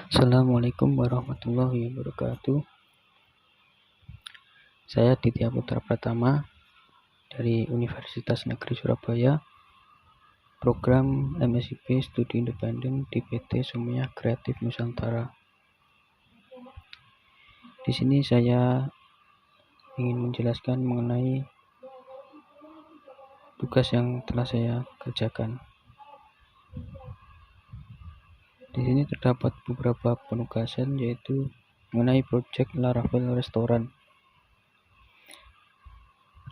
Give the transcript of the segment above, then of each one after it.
Assalamualaikum warahmatullahi wabarakatuh. Saya Ditya Putra Pratama dari Universitas Negeri Surabaya, program MSIP Studi Independen di PT Sumiah Kreatif Nusantara. Di sini saya ingin menjelaskan mengenai tugas yang telah saya kerjakan. Di sini terdapat beberapa penugasan, yaitu mengenai proyek Laravel Restoran.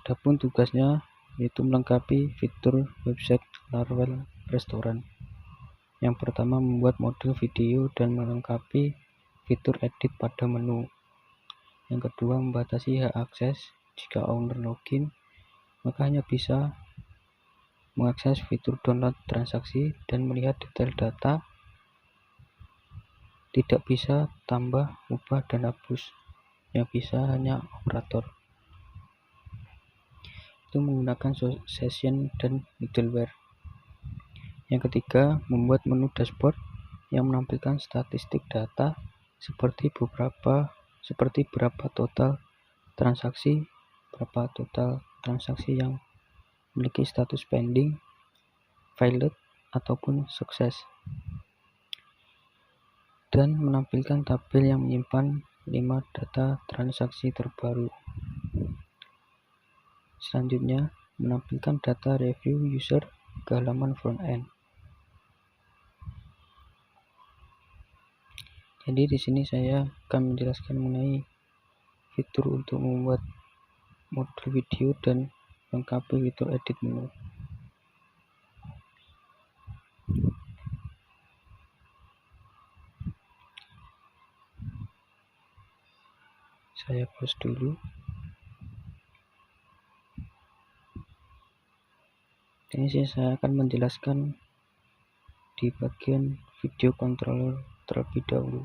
Adapun tugasnya yaitu melengkapi fitur website Laravel Restoran. Yang pertama, membuat model video dan melengkapi fitur edit pada menu. Yang kedua, membatasi hak akses. Jika owner login, maka hanya bisa mengakses fitur download transaksi dan melihat detail data, tidak bisa tambah, ubah, dan hapus. Yang bisa hanya operator. Itu menggunakan session dan middleware. Yang ketiga, membuat menu dashboard yang menampilkan statistik data seperti berapa total transaksi, yang memiliki status pending, failed, ataupun sukses, dan menampilkan tabel yang menyimpan 5 data transaksi terbaru. Selanjutnya, menampilkan data review user ke halaman front end. Jadi di sini saya akan menjelaskan mengenai fitur untuk membuat model video dan melengkapi fitur edit menu. Saya pause dulu. Ini saya akan menjelaskan di bagian video controller terlebih dahulu.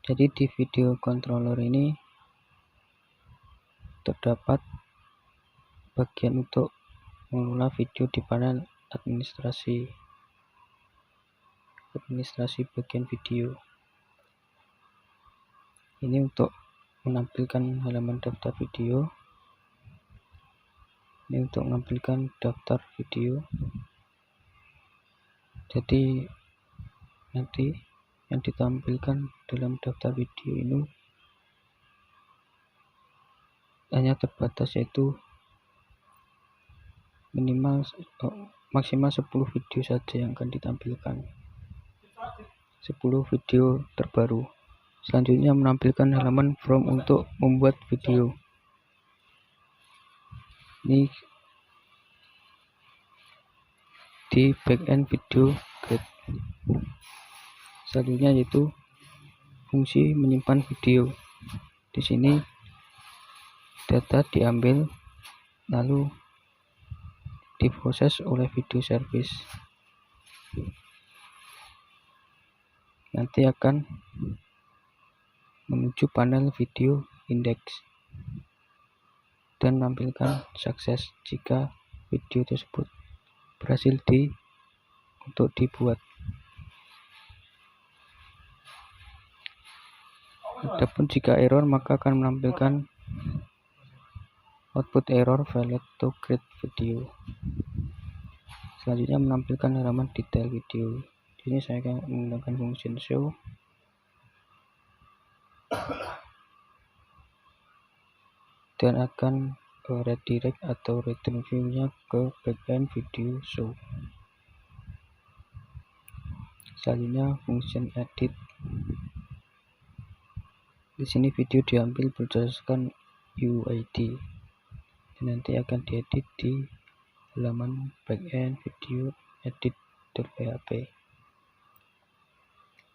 Jadi di video controller ini terdapat bagian untuk mengelola video di panel administrasi bagian video. Ini untuk menampilkan halaman daftar video. Ini untuk menampilkan daftar video. Jadi nanti yang ditampilkan dalam daftar video ini hanya terbatas, yaitu maksimal 10 video saja yang akan ditampilkan. 10 video terbaru. Selanjutnya, menampilkan halaman from untuk membuat video. Ini di backend video grid. Selanjutnya yaitu fungsi menyimpan video. Di sini data diambil lalu diproses oleh video service. Nanti akan menuju panel video index dan menampilkan sukses jika video tersebut berhasil untuk dibuat. Adapun jika error, maka akan menampilkan output error failed to create video. Selanjutnya, menampilkan halaman detail video. Di sini saya akan menggunakan function show dan akan redirect atau return view-nya ke backend video show. Selanjutnya, function edit. Di sini video diambil berdasarkan UID dan nanti akan diedit di halaman backend video edit.php.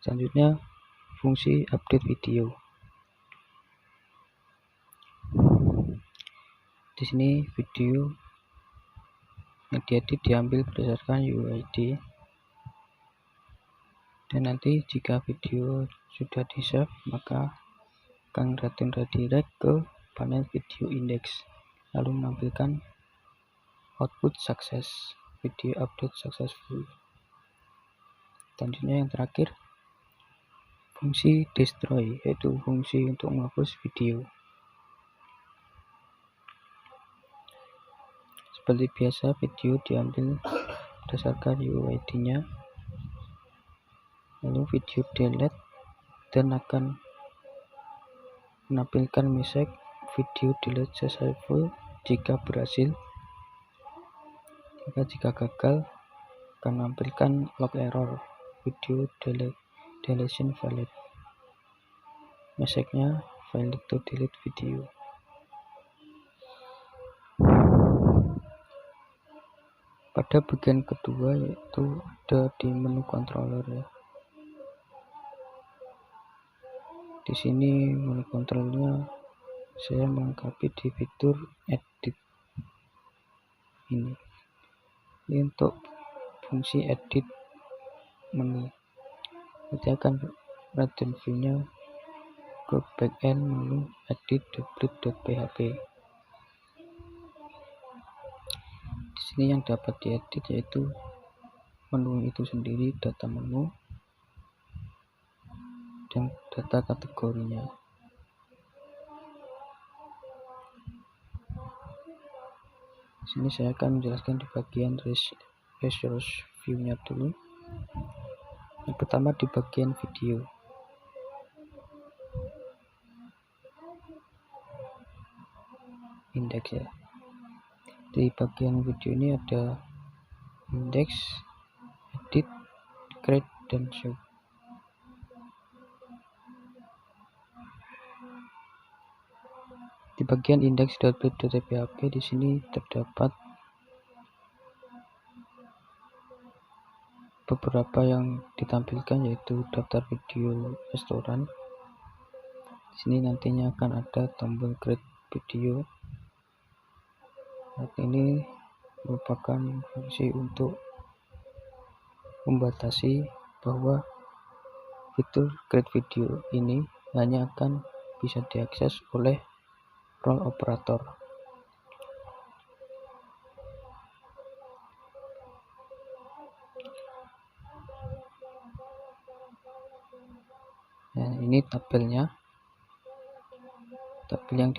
Selanjutnya, fungsi update video. Di sini video yang diedit diambil berdasarkan UID dan nanti jika video sudah di-save, maka akan redirect ke panel video index lalu menampilkan output sukses video update successful. Selanjutnya yang terakhir, fungsi destroy, yaitu fungsi untuk menghapus video. Seperti biasa, video diambil berdasarkan UID-nya, lalu video delete dan akan menampilkan message video delete successful jika berhasil. Jika gagal, akan menampilkan log error video deletion valid. Message-nya failed to delete video. Pada bagian kedua, yaitu ada di menu controller ya. Di sini menu controllernya saya melengkapi di fitur edit ini. Ini untuk fungsi edit menu. Nanti akan return view-nya ke backend menu edit.php. Di sini yang dapat diedit yaitu menu itu sendiri, data menu, dan data kategorinya. Di sini saya akan menjelaskan di bagian resource view-nya dulu. Yang pertama di bagian video. Indeks ya. Di bagian video ini ada indeks, edit, create, dan show. Di bagian index.php di sini terdapat beberapa yang ditampilkan, yaitu daftar video restoran. Di sini nantinya akan ada tombol create video. Saat ini merupakan fungsi untuk membatasi bahwa fitur create video ini hanya akan bisa diakses oleh role operator. Nah, ini tabelnya. Tabel yang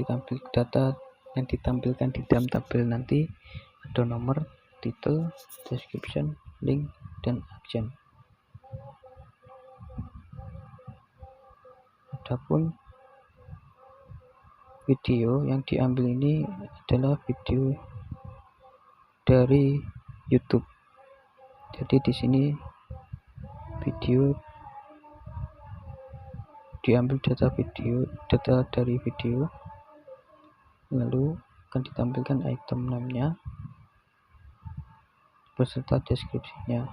data yang ditampilkan di dalam tabel nanti ada nomor, title, description, link, dan action. Adapun video yang diambil ini adalah video dari YouTube. Jadi di sini video diambil data dari video, lalu akan ditampilkan item name-nya beserta deskripsinya.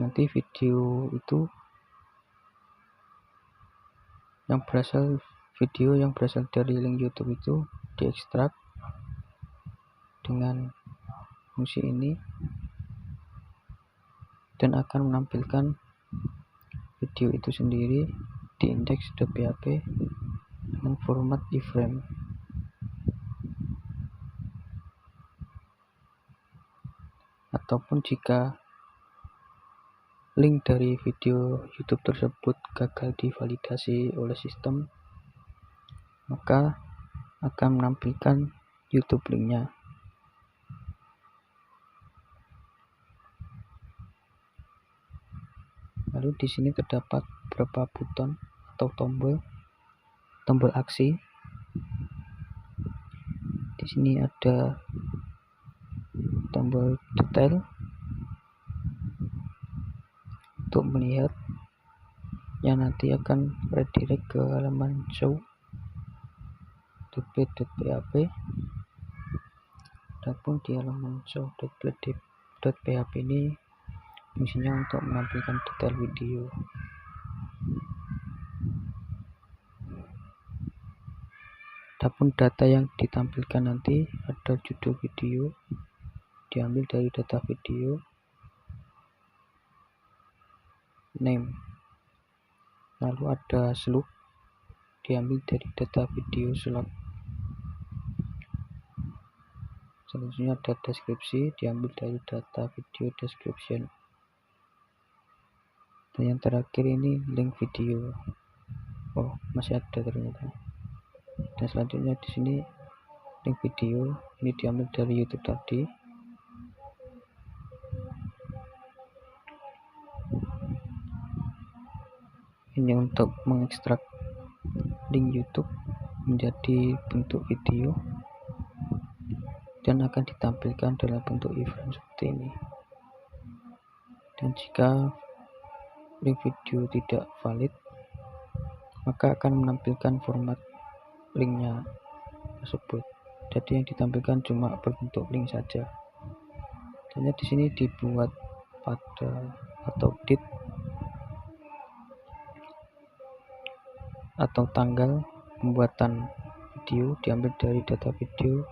Nanti video yang berasal dari link YouTube itu diekstrak dengan fungsi ini dan akan menampilkan video itu sendiri di index.php dengan format iframe. Ataupun jika link dari video YouTube tersebut gagal divalidasi oleh sistem, maka akan menampilkan YouTube linknya. Lalu di sini terdapat beberapa buton atau tombol aksi. Di sini ada tombol detail untuk melihat yang nanti akan redirect ke halaman show.php. Adapun di halaman show.php ini fungsinya untuk menampilkan detail video. Adapun data yang ditampilkan nanti ada judul video diambil dari data video, name, lalu ada slug diambil dari data video slug. Selanjutnya ada deskripsi, diambil dari data video description. Dan yang terakhir ini link video. Oh, masih ada ternyata. Dan selanjutnya di sini link video, ini diambil dari YouTube tadi. Ini untuk mengekstrak link YouTube menjadi bentuk video dan akan ditampilkan dalam bentuk iframe seperti ini. Dan jika link video tidak valid, maka akan menampilkan format linknya tersebut. Jadi yang ditampilkan cuma berbentuk link saja. Dan di sini dibuat pada atau date atau tanggal pembuatan video diambil dari data video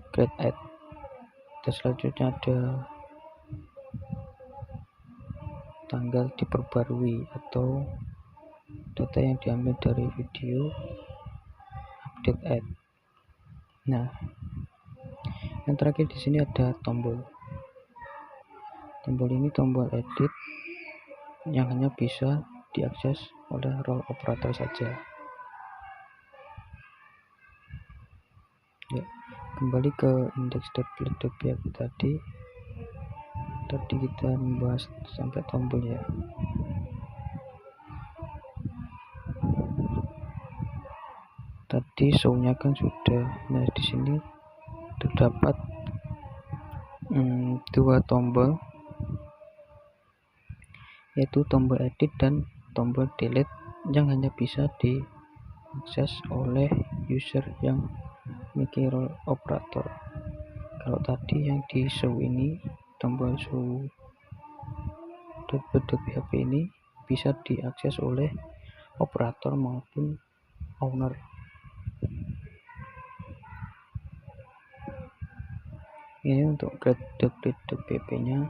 create ad. Dan selanjutnya ada tanggal diperbarui atau data yang diambil dari video update ad. Nah, yang terakhir di sini ada tombol. Tombol ini tombol edit yang hanya bisa diakses oleh role operator saja. Ya, kembali ke index.php tadi kita membahas sampai tombol ya. Tadi show-nya kan sudah. Nah, di sini terdapat dua tombol, yaitu tombol edit dan tombol delete yang hanya bisa diakses oleh user yang memiliki role operator. Kalau tadi yang di show ini, tombol show.php ini bisa diakses oleh operator maupun owner. Ini untuk get.php nya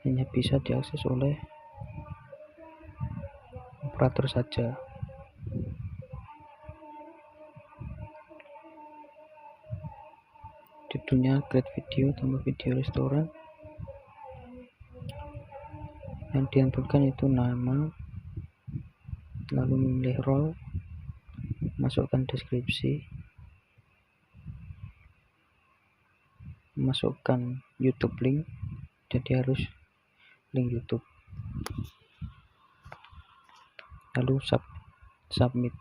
hanya bisa diakses oleh operator saja. Judulnya create video, tambah video restoran. Yang diinputkan itu nama, lalu memilih role, masukkan deskripsi, masukkan YouTube link, jadi harus link YouTube, lalu submit.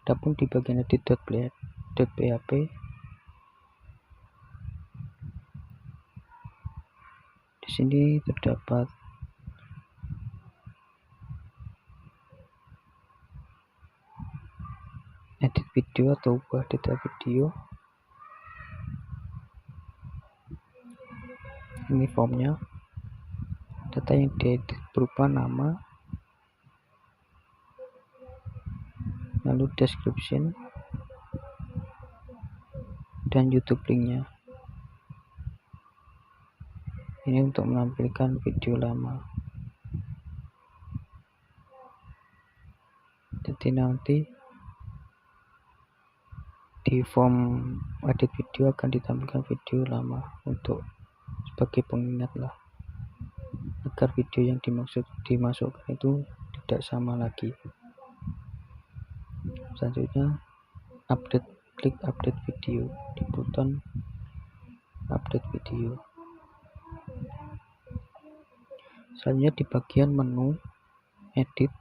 Adapun di bagian edit.php di sini terdapat edit video atau ubah data video. Ini formnya, data yang diedit berupa nama, lalu description dan YouTube linknya. Ini untuk menampilkan video lama. Jadi nanti di form edit video akan ditampilkan video lama untuk sebagai pengingat lah, agar video yang dimasukkan itu tidak sama lagi. Selanjutnya klik update video di button update video. Selanjutnya di bagian menu edit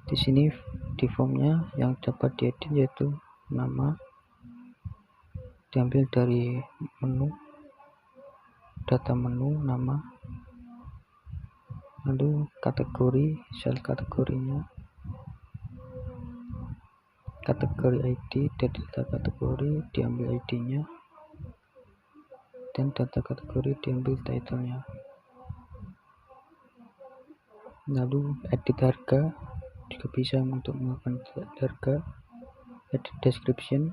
di sini di formnya yang dapat diedit yaitu nama, diambil dari menu, data menu, nama, lalu kategori, sel kategorinya, kategori ID, dari data kategori diambil ID-nya, dan data kategori diambil title-nya. Lalu edit harga juga bisa untuk melakukan harga, edit description,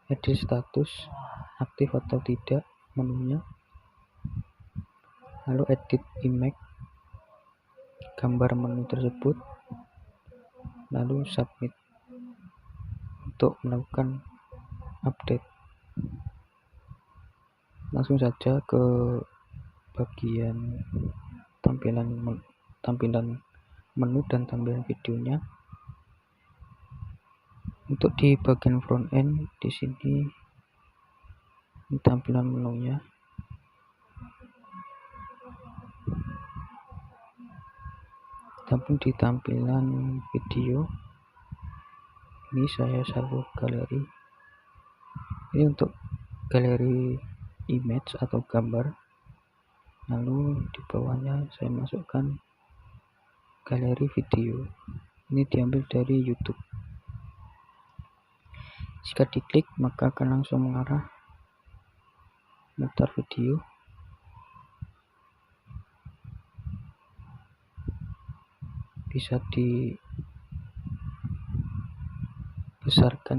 edit status, aktif atau tidak menunya, lalu edit image gambar menu tersebut, lalu submit untuk melakukan update. Langsung saja ke bagian tampilan menu dan tampilan videonya. Untuk di bagian front end, di sini tampilan menunya. Ataupun di tampilan video, ini saya salvo galeri. Ini untuk galeri image atau gambar. Lalu di bawahnya saya masukkan galeri video. Ini diambil dari YouTube. Jika diklik maka akan langsung mengarah mutar video. Bisa dibesarkan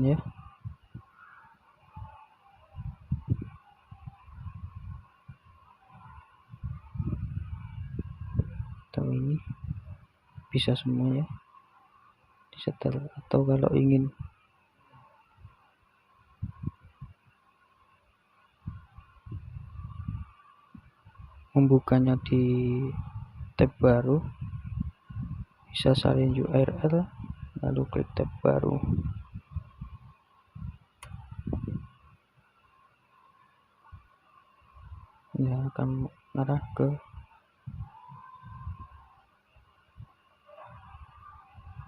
ya. Atau ini bisa semua ya. Disetel, atau kalau ingin membukanya di tab baru, bisa salin URL lalu klik tab baru. Ini akan mengarah ke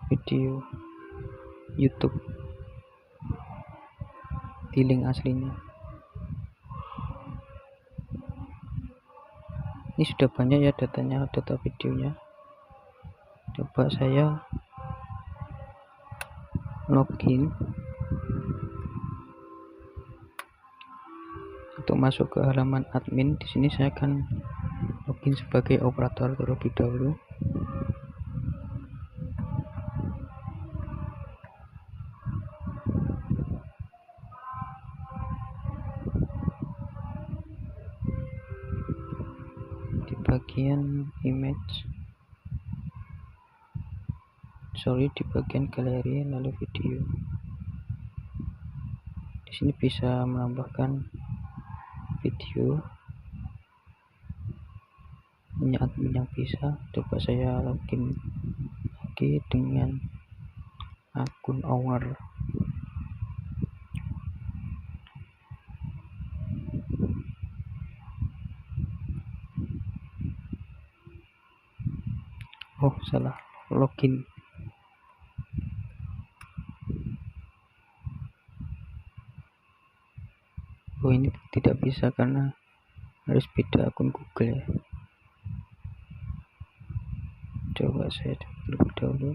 video YouTube di link aslinya. Ini sudah banyak ya datanya, data videonya. Coba saya login untuk masuk ke halaman admin. Di sini saya akan login sebagai operator terlebih dahulu. Di bagian image, di bagian galeri lalu video. Di sini bisa menambahkan video. Ini admin yang bisa. Coba saya login lagi dengan akun owner. Oh, salah login. Oh, ini tidak bisa karena harus beda akun Google ya. Coba saya terlebih dahulu.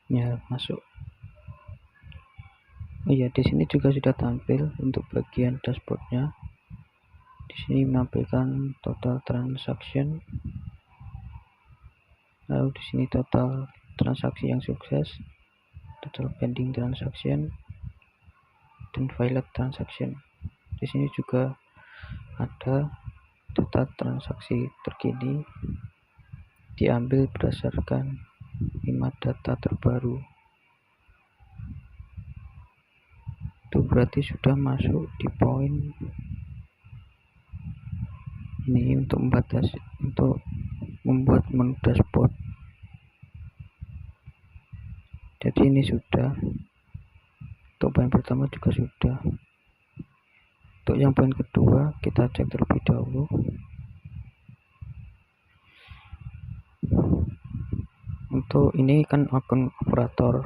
Ya, masuk. Oh iya, di sini juga sudah tampil untuk bagian dashboardnya. Di sini menampilkan total transaction. Lalu di sini total transaksi yang sukses, total pending transaction, dan failed transaction. Di sini juga ada data transaksi terkini diambil berdasarkan 5 data terbaru. Itu berarti sudah masuk di poin ini untuk membuat menu dashboard. Jadi ini sudah. Untuk poin pertama juga sudah. Untuk yang poin kedua kita cek terlebih dahulu. Untuk ini kan akun operator.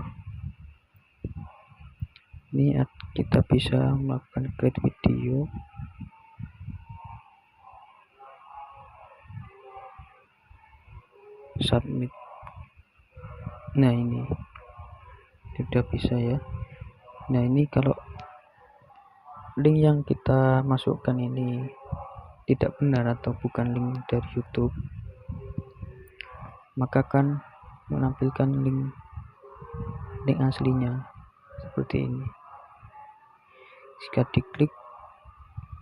Ini kita bisa melakukan create video. Submit Nah, ini sudah bisa ya. Nah, ini kalau link yang kita masukkan ini tidak benar atau bukan link dari YouTube, maka akan menampilkan link aslinya seperti ini. Jika diklik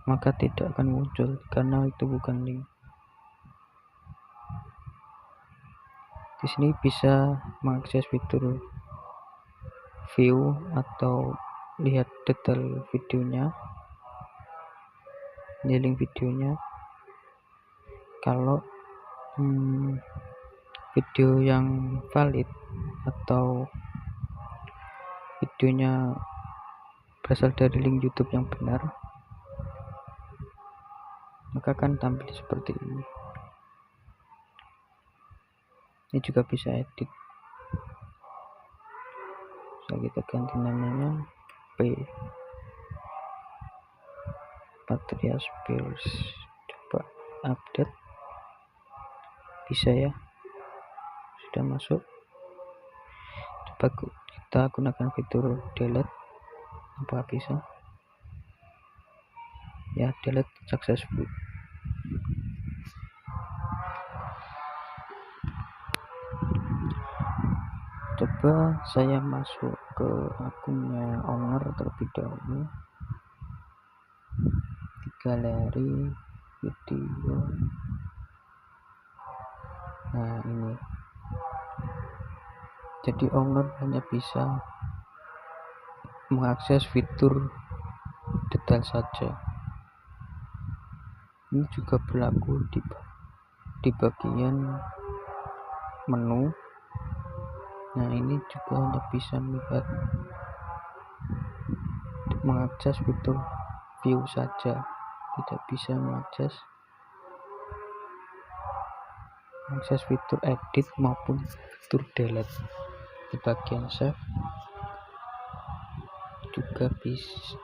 maka tidak akan muncul karena itu bukan link. Di sini bisa mengakses fitur view atau lihat detail videonya, ini link videonya. Kalau video yang valid atau videonya berasal dari link YouTube yang benar, maka akan tampil seperti ini. Ini juga bisa edit, bisa kita ganti namanya P Patria Spears. Coba update, bisa ya, sudah masuk. Coba kita gunakan fitur delete, apa bisa ya? Delete successful. Coba saya masuk ke akunnya owner terlebih dahulu, di galeri video. Nah, ini jadi owner hanya bisa mengakses fitur detail saja. Ini juga berlaku di bagian menu. Nah, ini juga hanya bisa melihat mengakses fitur view saja, tidak bisa mengakses fitur edit maupun fitur delete. Di bagian save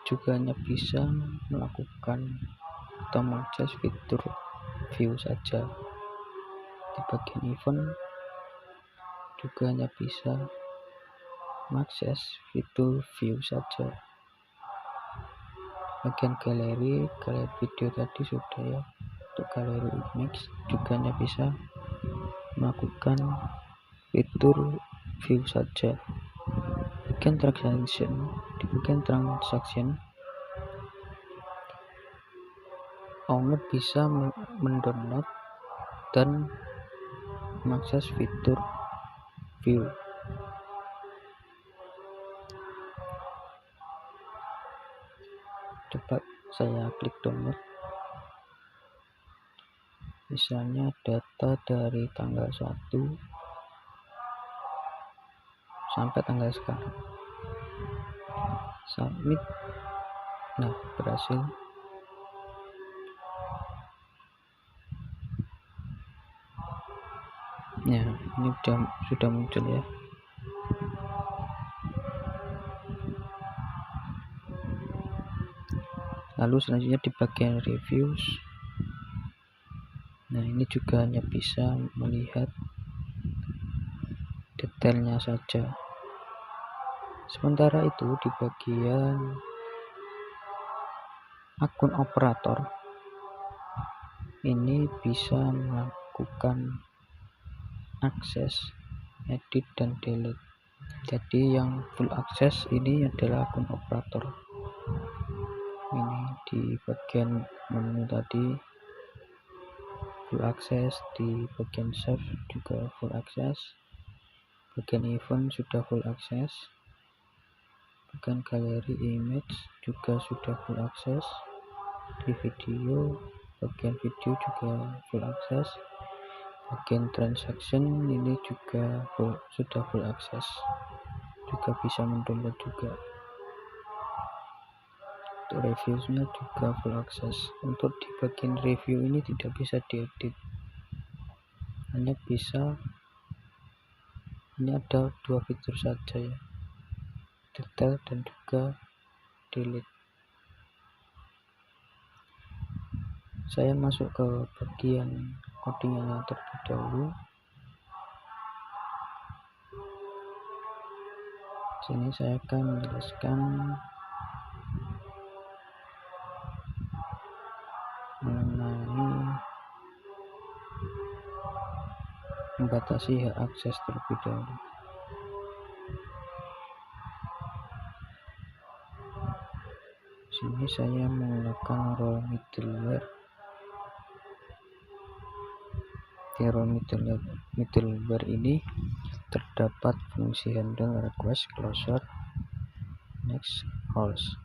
juga hanya bisa melakukan atau mengakses fitur view saja. Di bagian event juga hanya bisa mengakses fitur view saja. Bagian galeri video tadi sudah ya. Untuk galeri image juga hanya bisa melakukan fitur view saja. Di bagian transaction owner bisa mendownload dan mengakses fitur view. Coba saya klik download, misalnya data dari tanggal 1 sampai tanggal sekarang. Submit. Nah, berhasil. Ya, ini sudah muncul ya. Lalu selanjutnya di bagian reviews. Nah, ini juga hanya bisa melihat detailnya saja. Sementara itu di bagian akun operator ini bisa melakukan akses, edit dan delete. Jadi yang full akses ini adalah akun operator. Ini di bagian menu tadi full akses, di bagian save juga full akses, bagian event sudah full akses, bagian galeri image juga sudah full akses, di video bagian video juga full akses, bagian transaction ini juga sudah full akses, juga bisa mendownload juga. Untuk reviewnya juga full akses. Untuk di bagian review ini tidak bisa diedit, hanya bisa, ini ada dua fitur saja ya, detail dan juga delete. Saya masuk ke bagian codingnya terlebih dahulu. Sini saya akan menjelaskan mengenai membatasi hak akses terlebih dahulu. Sini saya menggunakan role middleware. Di role middleware ini terdapat fungsi handle request, closure, next, host.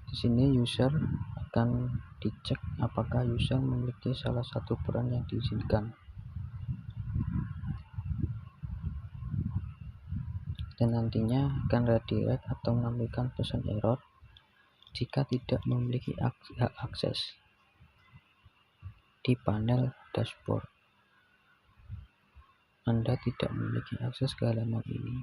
Di sini user akan dicek apakah user memiliki salah satu peran yang diizinkan, dan nantinya akan redirect atau menampilkan pesan error jika tidak memiliki hak akses di panel dashboard. Anda tidak memiliki akses ke halaman ini.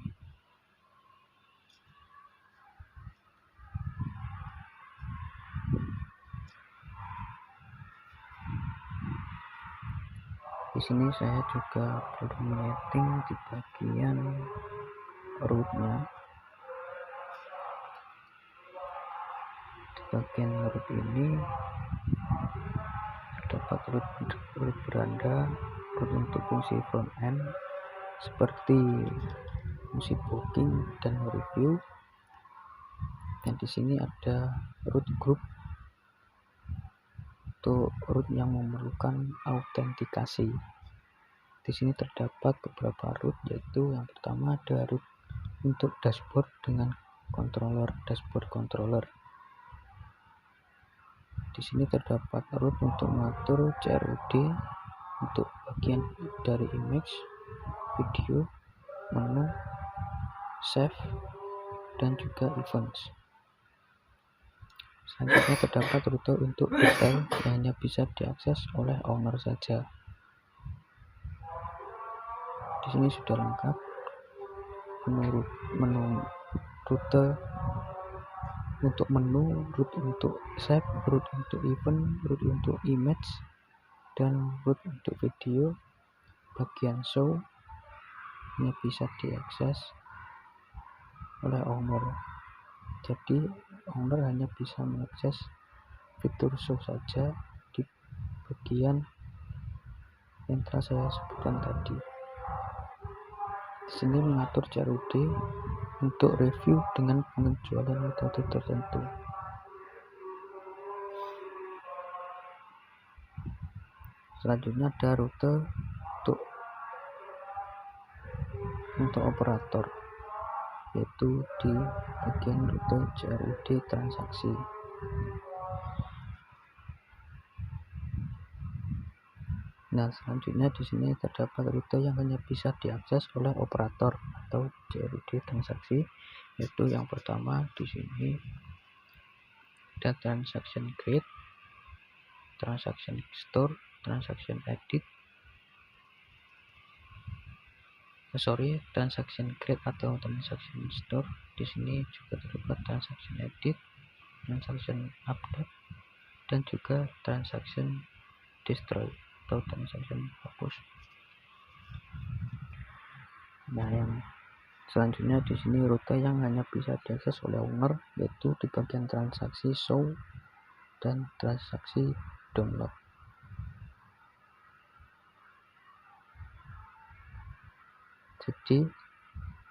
Di sini saya juga perlu menyeting di bagian rootnya. Di bagian root ini terdapat root beranda, root untuk fungsi front end seperti fungsi booking dan review. Dan di sini ada root group untuk root yang memerlukan autentikasi. Di sini terdapat beberapa root, yaitu yang pertama ada root untuk dashboard dengan controller, dashboard controller. Di sini terdapat root untuk mengatur CRUD untuk bagian dari image, video, menu, save, dan juga events. Selanjutnya terdapat rute untuk detail yang hanya bisa diakses oleh owner saja. Di sini sudah lengkap menu rute untuk menu, root untuk save, root untuk event, root untuk image, dan root untuk video. Bagian show ini bisa diakses oleh owner. Jadi owner hanya bisa mengakses fitur show saja di bagian yang telah saya sebutkan tadi. Di sini mengatur CRUD untuk review dengan pengecualian metode tertentu. Selanjutnya ada rute untuk operator, yaitu di bagian rute CRUD transaksi. Nah, selanjutnya di sini terdapat rute yang hanya bisa diakses oleh operator atau CRUD transaksi, yaitu yang pertama di sini ada transaction create, transaction store, transaction edit, transaction create atau transaction store. Di sini juga terdapat transaction edit, transaction update, dan juga transaction destroy atau transaction hapus. Nah, yang selanjutnya di sini rute yang hanya bisa diakses oleh owner, yaitu di bagian transaksi show dan transaksi download. Jadi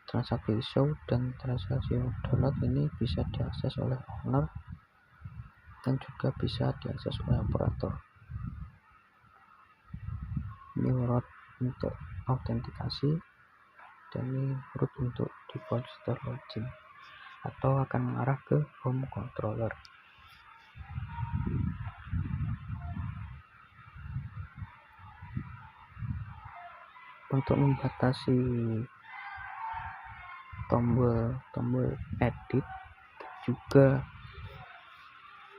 transaksi show dan transaksi download ini bisa diakses oleh owner dan juga bisa diakses oleh operator. Ini root untuk autentikasi dan ini root untuk default store login atau akan mengarah ke home controller. Untuk membatasi tombol edit juga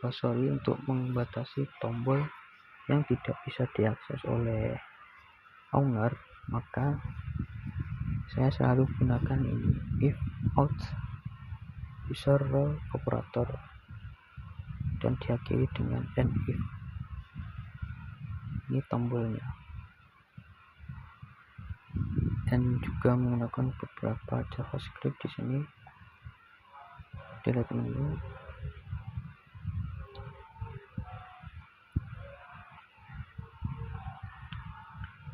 untuk membatasi tombol yang tidak bisa diakses oleh owner, maka saya selalu gunakan ini, if out user role operator, dan diakhiri dengan end if. Ini tombolnya. dan juga menggunakan beberapa JavaScript di sini. Delete menu,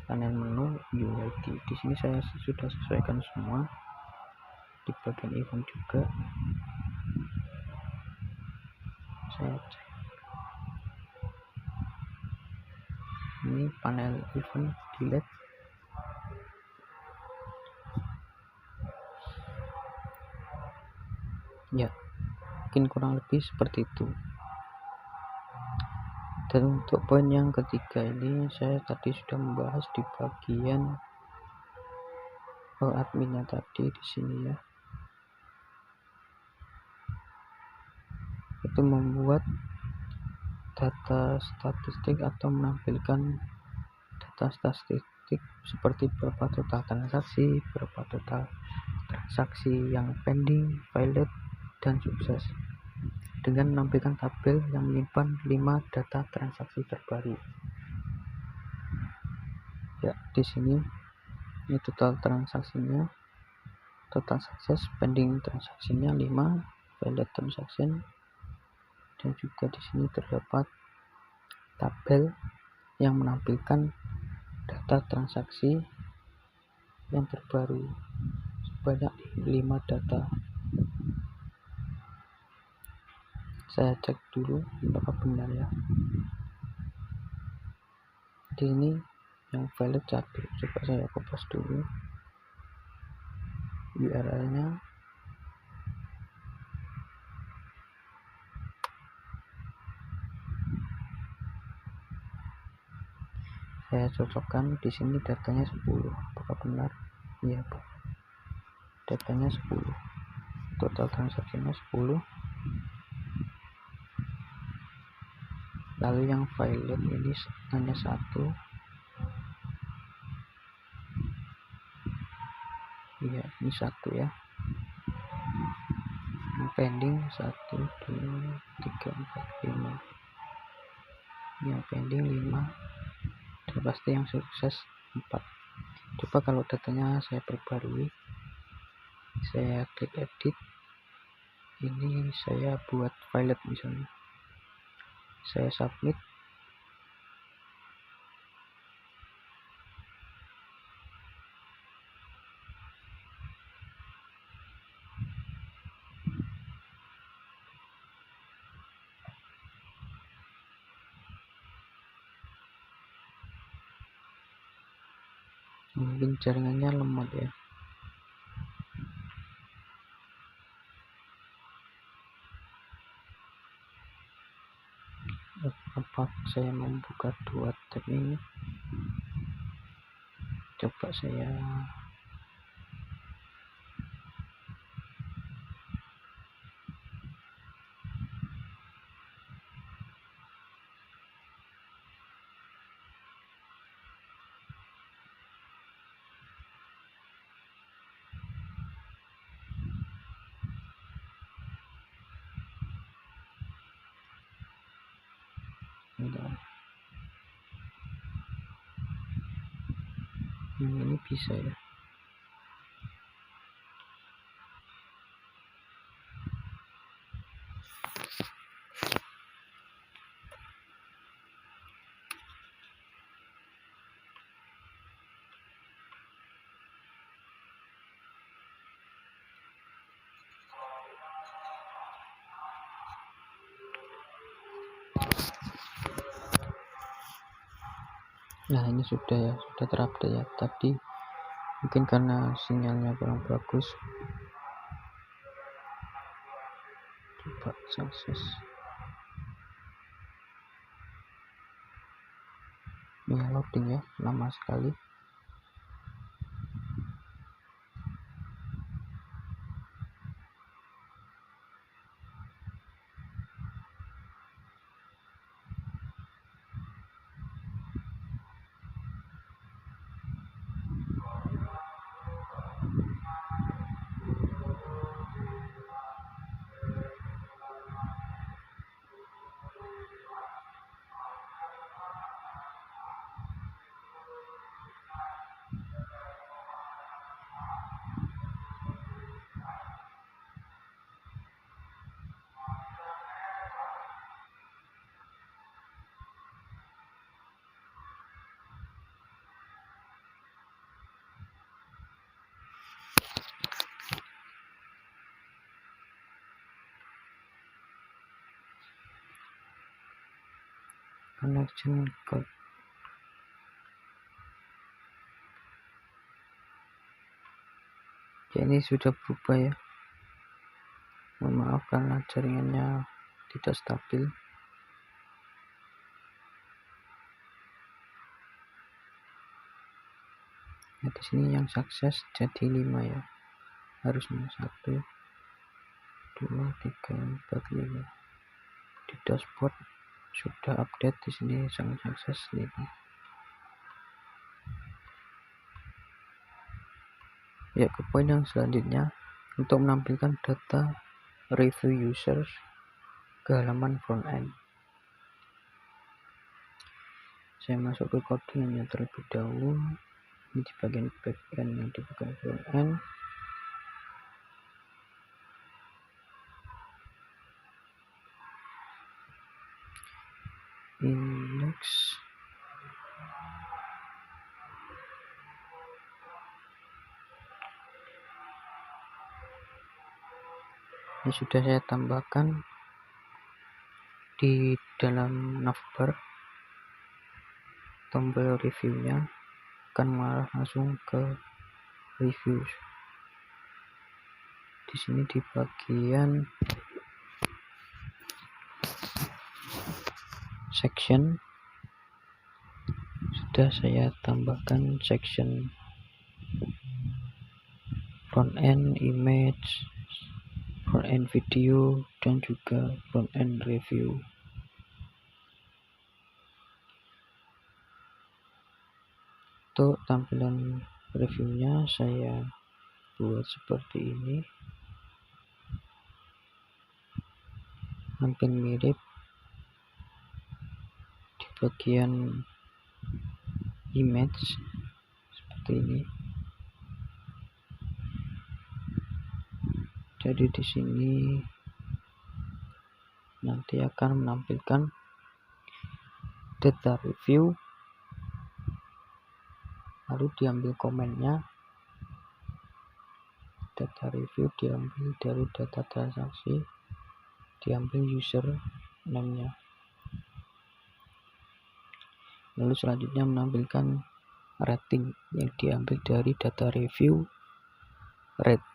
panel menu UID. Di sini saya sudah sesuaikan semua. Di bagian event juga saya cek. Ini panel event delete. Ya, mungkin kurang lebih seperti itu. Dan untuk poin yang ketiga ini saya tadi sudah membahas di bagian adminnya tadi di sini ya. Itu membuat data statistik atau menampilkan data statistik seperti berapa total transaksi, berapa total transaksi yang pending, valid, dan sukses, dengan menampilkan tabel yang menyimpan 5 data transaksi terbaru. Ya, di sini ini total transaksinya, total sukses, pending transaksinya 5, valid transaction, dan juga di sini terdapat tabel yang menampilkan data transaksi yang terbaru sebanyak 5 data. Saya cek dulu apakah benar ya. Di ini yang valid 1, coba saya copy dulu URL-nya. Saya cocokkan di sini datanya 10. Apakah benar? Iya, Pak. Datanya 10. Total transaksinya 10. Lalu yang valid ini hanya 1. Iya, ini 1 ya. Yang pending 1, 2, 3, 4, 5. Yang pending 5. Dan pasti yang sukses 4. Coba kalau datanya saya perbarui, saya klik edit, ini saya buat valid misalnya, saya submit. Mungkin jaringannya lemot ya. Apa saya membuka 2 tab ini? Coba saya ini bisa ya. Nah, ini sudah ya, sudah terupdate ya. Tadi mungkin karena sinyalnya kurang bagus. Coba sukses. Ini loading ya, lama sekali. connection code. Ya, ini sudah berubah ya. Mohon maaf karena jaringannya tidak stabil. Nah, di sini yang sukses jadi 5 ya. Harusnya 1, 2, 3, 4, 5. Di dashboard sudah update, di sini sangat sukses 5. Ya, ke poin yang selanjutnya, untuk menampilkan data review users ke halaman front end. Saya masuk ke codingannya terlebih dahulu. Ini di bagian back end yang di bagian front end. Index. Ini sudah saya tambahkan di dalam navbar. Tombol reviewnya akan mengarah langsung ke reviews. Di sini di bagian section sudah saya tambahkan section front end image, front end video, dan juga front end review. Untuk tampilan reviewnya saya buat seperti ini, hampir mirip. Di bagian image seperti ini. Jadi di sini nanti akan menampilkan data review, lalu diambil komennya. Data review diambil dari data transaksi, diambil user name-nya. Lalu selanjutnya menampilkan rating yang diambil dari data review rate.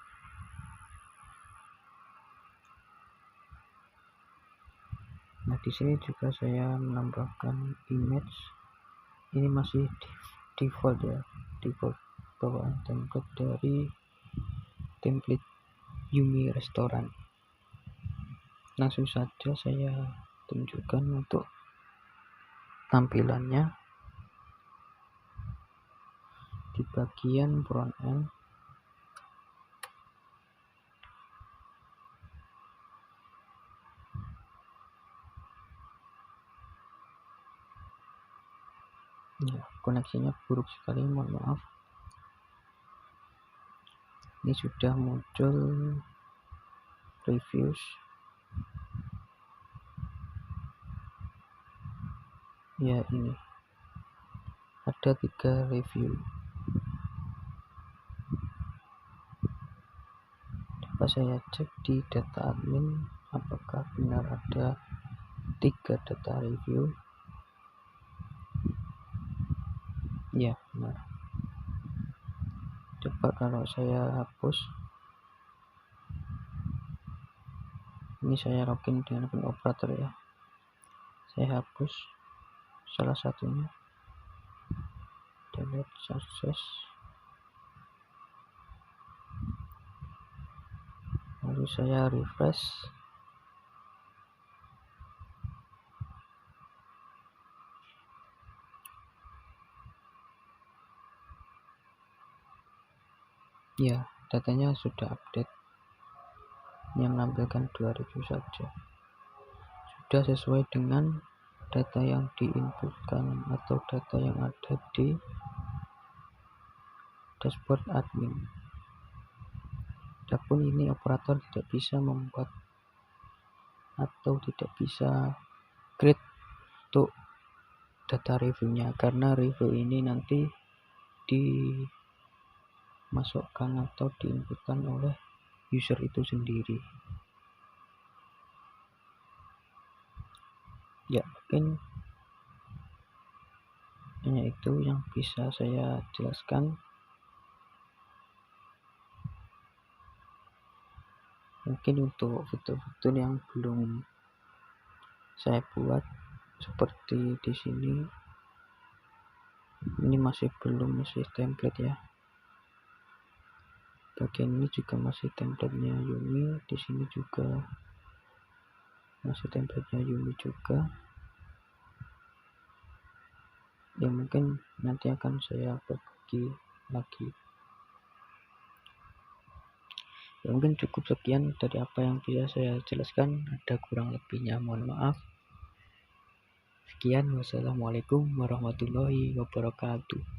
Nah, di sini juga saya menambahkan image. Ini masih default ya, default bawaan template dari template Yumi Restoran. Langsung saja saya tunjukkan untuk tampilannya. Di bagian front end ya, koneksinya buruk sekali, mohon maaf. Ini sudah muncul reviews. Ya, ini ada 3 review. Coba saya cek di data admin apakah benar ada 3 data review. Ya, benar. Coba kalau saya hapus, ini saya login dengan akun operator ya, saya hapus salah satunya, delete success, lalu saya refresh. Ya, datanya sudah update, yang menampilkan 2 review saja. Sudah sesuai dengan data yang diinputkan atau data yang ada di dashboard admin. Adapun ini operator tidak bisa membuat atau tidak bisa create untuk data reviewnya, karena review ini nanti dimasukkan atau diinputkan oleh user itu sendiri. Ya, mungkin Hanya itu yang bisa saya jelaskan. Mungkin untuk fitur-fitur yang belum saya buat seperti di sini, ini masih template ya. Bagian ini juga masih templatenya Yumi, di sini juga masih templatenya Yumi juga. Ya mungkin nanti akan saya berbagi lagi. Ya, mungkin cukup sekian dari apa yang bisa saya jelaskan. Ada kurang lebihnya mohon maaf. Sekian, wassalamualaikum warahmatullahi wabarakatuh.